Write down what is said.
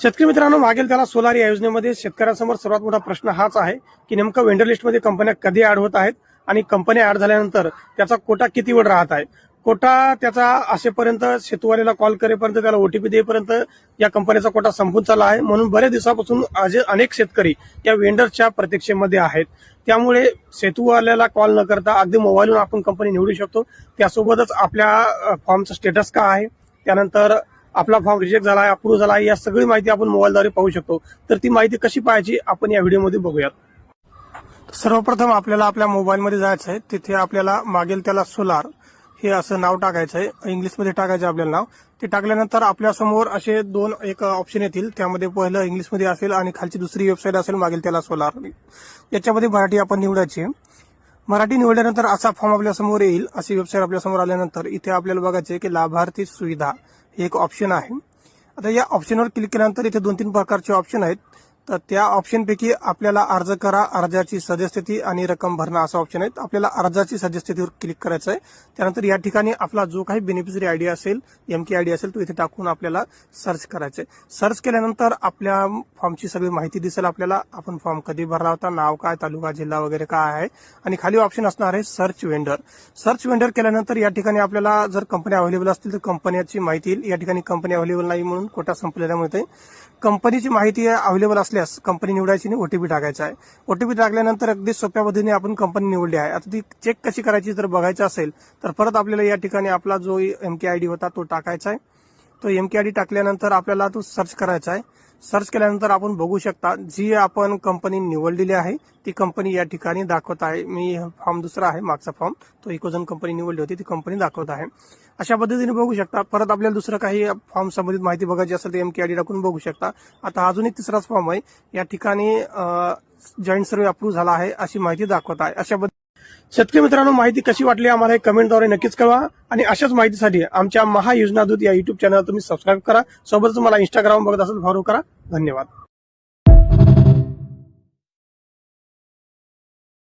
शेतकरी मित्रांनो, मागेल त्याला सोलार या योजनेमध्ये शेतकऱ्यांसमोर सर्वात मोठा प्रश्न हाच आहे की नेमकं वेंडर लिस्टमध्ये कंपन्या कधी ऍड होत आहेत आणि कंपन्या ऍड झाल्यानंतर त्याचा कोटा किती वेळ राहत आहे. कोटा त्याचा असेपर्यंत शेतूवाल्याला कॉल करेपर्यंत, त्याला ओटीपी देईपर्यंत या कंपन्याचा कोटा संपून चालला आहे. म्हणून बरेच दिवसापासून आज अनेक शेतकरी या वेंडरच्या प्रतीक्षेमध्ये आहेत. त्यामुळे शेतूवाल्याला कॉल न करता अगदी मोबाईलवरून आपण कंपनी निवडू शकतो. त्यासोबतच आपल्या फॉर्मचा स्टेटस काय आहे, त्यानंतर आपला फॉर्म रिजेक्ट झाला आहे, अप्रूव्ह झाला आहे, या सगळी माहिती आपण मोबाईलद्वारे पाहू शकतो. तर ती माहिती कशी पाहायची आपण या व्हिडिओमध्ये बघूयात. सर्वप्रथम आपल्याला आपल्या मोबाईलमध्ये जायचं आहे. तिथे आपल्याला मागेल त्याला सोलार हे असं नाव टाकायचं आहे. इंग्लिशमध्ये टाकायचं आपल्याला नाव. ते टाकल्यानंतर आपल्यासमोर असे दोन एक ऑप्शन येतील. त्यामध्ये पहिलं इंग्लिशमध्ये असेल आणि खालची दुसरी वेबसाईट असेल मागेल त्याला सोलार. याच्यामध्ये मराठी आपण निवडायची. मराठी निवडल्यानंतर असा फॉर्म आपल्यासमोर येईल. अशी वेबसाईट आपल्यासमोर आल्यानंतर इथे आपल्याला बघायचे की लाभार्थी सुविधा हे एक ऑप्शन आहे. आता या ऑप्शनवर क्लिक केल्यानंतर इथे 2-3 प्रकारचे ऑप्शन आहेत. तर त्या ऑप्शनपैकी आपल्याला अर्ज करा, अर्जाची सद्यस्थिती आणि रक्कम भरणं असं ऑप्शन आहेत. आपल्याला अर्जाची सद्यस्थितीवर क्लिक करायचं आहे. त्यानंतर या ठिकाणी आपला जो काही बेनिफिशरी आयडी असेल, एमके आयडी असेल, तो इथे टाकून आपल्याला सर्च करायचं आहे. सर्च केल्यानंतर आपल्या फॉर्मची सगळी माहिती दिसेल आपल्याला. आपण फॉर्म कधी भरला होता, नाव काय, तालुका, जिल्हा वगैरे काय आहे, आणि खाली ऑप्शन असणार आहे सर्च वेंडर. सर्च वेंडर केल्यानंतर या ठिकाणी आपल्याला जर कंपनी अवेलेबल असतील तर कंपन्याची माहिती येईल. या ठिकाणी कंपनी अवेलेबल नाही म्हणून कोटा संपलेल्यामुळे कंपनीची माहिती अवेलेबल असल्यास कंपनी निवडायची आणि ओटीपी टाकायचा आहे. ओटीपी टाकल्यानंतर अगदी सोप्या पद्धतीने आपण कंपनी निवडली आहे. आता ती चेक कशी करायची जर बघायचं असेल तर परत आपल्याला या ठिकाणी आपला जो एमके आयडी होता तो टाकायचा आहे. तो एमके आयडी टाकल्यानंतर आपल्याला तो सर्च करायचा आहे. सर्च केल्यानंतर आपण बघू शकता जी आपण कंपनी निवडलेली आहे ती कंपनी या ठिकाणी दाखवत आहे. मी फॉर्म दुसरा आहे, मागचा फॉर्म तो इकोझोन कंपनी निवडली होती ती कंपनी दाखवत आहे. अशा पद्धतीने बघू शकता. परत आपल्याला दुसरं काही फॉर्म संबंधित माहिती बघायची असेल तर एमके आयडी टाकून बघू शकता. आता अजून एक तिसराच फॉर्म आहे. या ठिकाणी जॉईंट सर्वे अप्रूव्ह झाला आहे अशी माहिती दाखवत आहे. अशा शेतकरी मित्रांनो, माहिती कशी वाटली आम्हाला कमेंटद्वारे नक्कीच कळवा. आणि अशाच माहितीसाठी आमच्या महायोजना दूत या युट्यूब चॅनल तुम्ही सबस्क्राईब करा. सोबतच मला इंस्टाग्राम बघत असेल फॉलो करा. धन्यवाद.